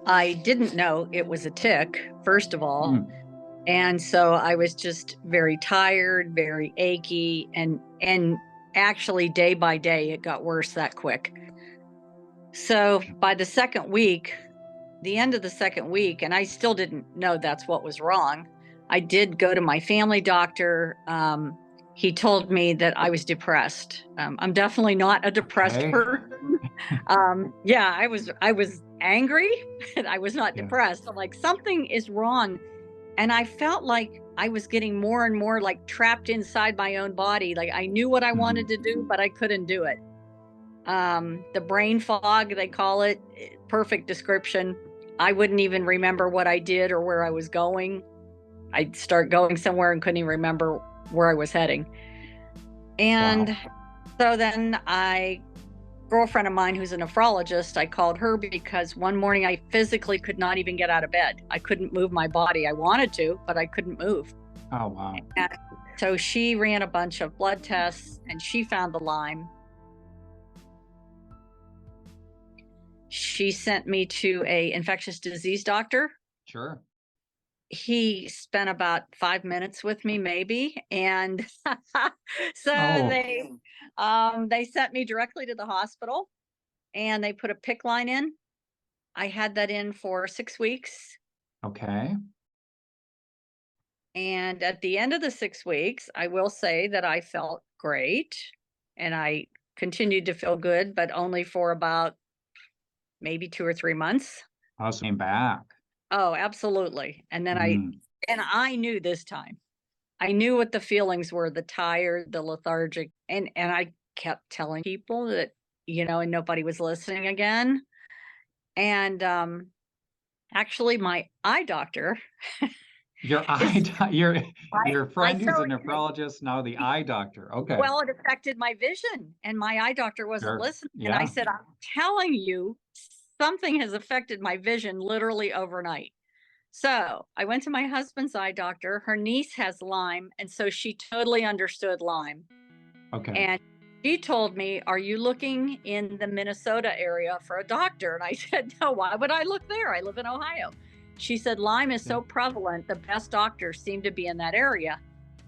I didn't know it was a tick, first of all. Mm, And so I was just very tired, very achy, and actually day by day it got worse that quick. So by the second week, the end of the second week, and I still didn't know that's what was wrong. I did go to my family doctor. He told me that I was depressed. I'm definitely not a depressed okay. person. Yeah, I was angry, and I was not Yeah. depressed. I'm like, something is wrong. And I felt like I was getting more and more like trapped inside my own body. Like I knew what I wanted Mhm. to do, but I couldn't do it. The brain fog, they call it, perfect description. I wouldn't even remember what I did or where I was going. I'd start going somewhere and couldn't even remember where I was heading. Wow. And so then girlfriend of mine who's a nephrologist, I called her because one morning I physically could not even get out of bed. I couldn't move my body. I wanted to, but I couldn't move. Oh, wow. And so she ran a bunch of blood tests and she found the Lyme. She sent me to a infectious disease doctor. Sure. He spent about 5 minutes with me maybe, and so Oh, they sent me directly to the hospital, and they put a PICC line in. I had that in for 6 weeks, okay. and at the end of the 6 weeks, I will say that I felt great, and I continued to feel good, but only for about maybe 2 or 3 months. Also came back. Oh, absolutely, and then Mm, I knew this time. I knew what the feelings were, the tired, the lethargic, and I kept telling people that, and nobody was listening again. And, actually my eye doctor your eye is do your I friend so who's a it did. nephrologist, now the eye doctor. Okay. Well, it affected my vision, and my eye doctor wasn't Sure. listening, and I Yeah. said, "I'm telling you, something has affected my vision literally overnight." So, I went to my husband's eye doctor. Her niece has Lyme, and so she totally understood Lyme. Okay. And she told me, "Are you looking in the Minnesota area for a doctor?" And I said, "No, why would I look there? I live in Ohio." She said, "Lyme is Yeah. so prevalent, the best doctors seem to be in that area."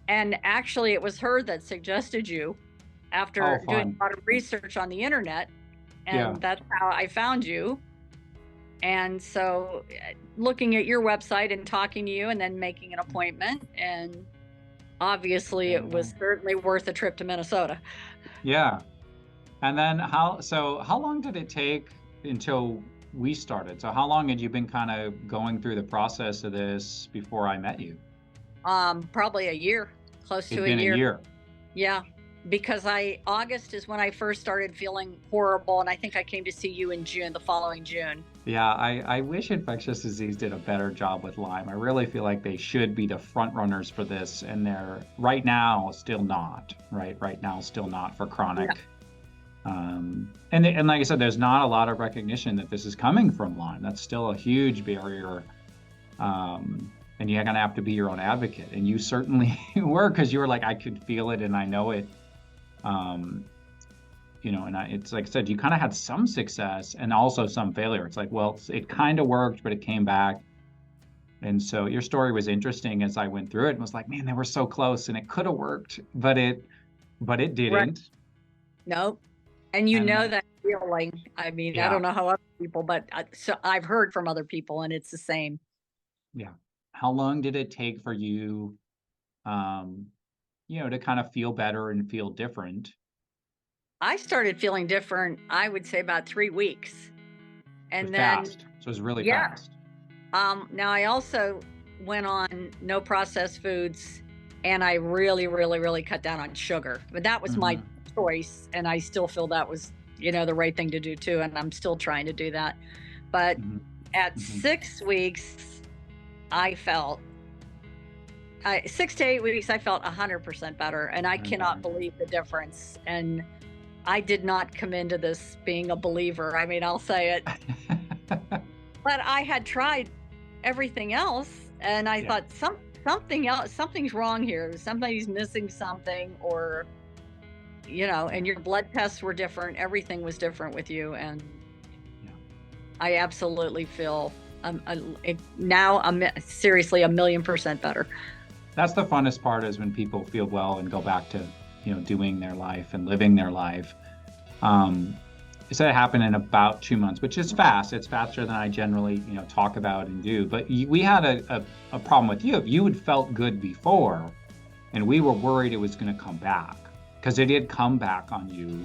And actually, it was her that suggested you Oh, after doing fun. a lot of research on the internet. Yeah. And that's how I found you. And so, looking at your website and talking to you and then making an appointment. And obviously, it was Okay. certainly worth a trip to Minnesota. Yeah. And then how long did it take until we started? So how long had you been kind of going through the process of this before I met you? Probably a year, close to It'd a been a year. year. Yeah, because August is when I first started feeling horrible, and I think I came to see you in June, the following June. Yeah, I wish infectious disease did a better job with Lyme. I really feel like they should be the front runners for this, and they're right now still not, right? Right now, still not for Yeah, chronic. And like I said, there's not a lot of recognition that this is coming from Lyme. That's still a huge barrier. And you're gonna have to be your own advocate, and you certainly were because you were like, I could feel it and I know it. Um, it's like I said, you kind of had some success and also some failure. It's like, well, it kind of worked, but it came back. And so your story was interesting as I went through it and was like, man, they were so close and it could have worked, but it right. didn't. Nope. And you And know then, that feeling. I mean, I yeah, don't know how other people, but so I've heard from other people, and it's the same. yeah. How long did it take for you, to kind of feel better and feel different? I started feeling different, I would say about 3 weeks. It was And then, fast. So it was really yeah. fast. Now I also went on no processed foods, and I really, really, really cut down on sugar. But that was my Hmm. choice, and I still feel that was, the right thing to do too, and I'm still trying to do that. But Hmm. at Hmm. 6 weeks, I felt 6 to 8 weeks, I felt 100% better, and I And cannot better. believe the difference. And I did not come into this being a believer. I mean, I'll say it, but I had tried everything else, and I Yeah. thought something else, something's wrong here. Somebody's missing something, or Yeah. and your blood tests were different. Everything was different with you, and Yeah. I absolutely feel. Now I'm seriously 1,000,000% better. That's the funnest part, is when people feel well and go back to, doing their life and living their life. It said it happened in about 2 months, which is fast. It's faster than I generally, talk about and do. But we had a problem with you. You had felt good before, and we were worried it was going to come back, because it did come back on you.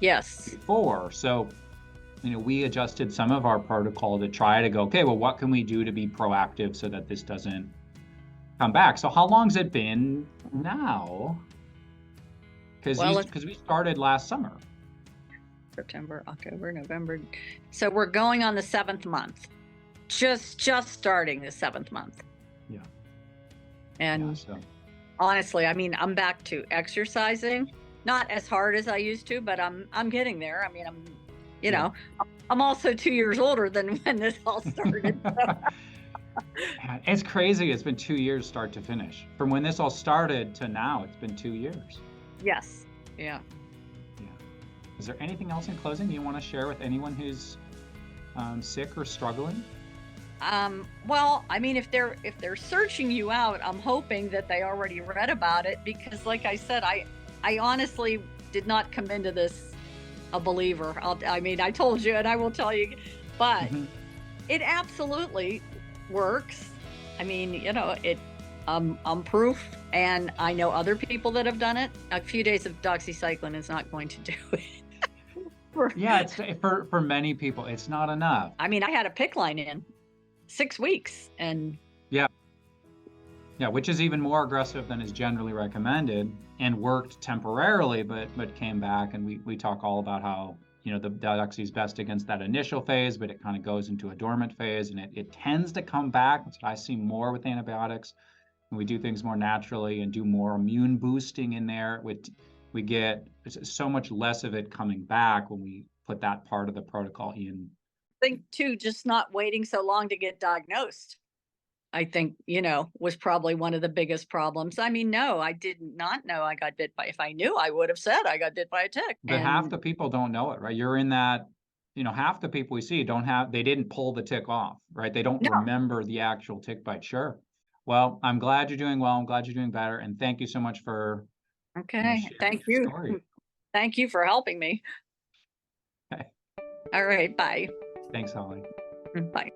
Yes. Before. So, we adjusted some of our protocol to try to go, okay, well, what can we do to be proactive so that this doesn't come back? So how long's it been now? Because we started last summer. September, October, November. So we're going on the 7th month. Just starting the 7th month. Yeah. And honestly, I mean, I'm back to exercising, not as hard as I used to, but I'm getting there. I mean, I'm also 2 years older than when this all started. It's crazy. It's been 2 years start to finish. From when this all started to now, it's been 2 years. Yes. Yeah. Is there anything else in closing you want to share with anyone who's sick or struggling? Well, I mean, if they're searching you out, I'm hoping that they already read about it, because like I said, I honestly did not come into this a believer. I mean, I told you, and I will tell you, but it absolutely works. I mean, I'm proof, and I know other people that have done it. A few days of doxycycline is not going to do it. It's for many people, it's not enough. I mean, I had a PICC line in 6 weeks, and which is even more aggressive than is generally recommended, and worked temporarily, but came back. And we talk all about how, the doxy is best against that initial phase, but it kind of goes into a dormant phase, and it tends to come back. That's what I see more with antibiotics. When we do things more naturally and do more immune boosting in there, we get so much less of it coming back when we put that part of the protocol in. I think too, just not waiting so long to get diagnosed, I think, was probably one of the biggest problems. I mean, no, I did not know I got bit by. If I knew, I would have said I got bit by a tick. But half the people don't know it, right? You're in that, half the people we see they didn't pull the tick off, right? They don't remember the actual tick bite. Sure. Well, I'm glad you're doing well. I'm glad you're doing better. And thank you so much for thank you. Story. Thank you for helping me. Okay. All right. Bye. Thanks, Holly. Bye.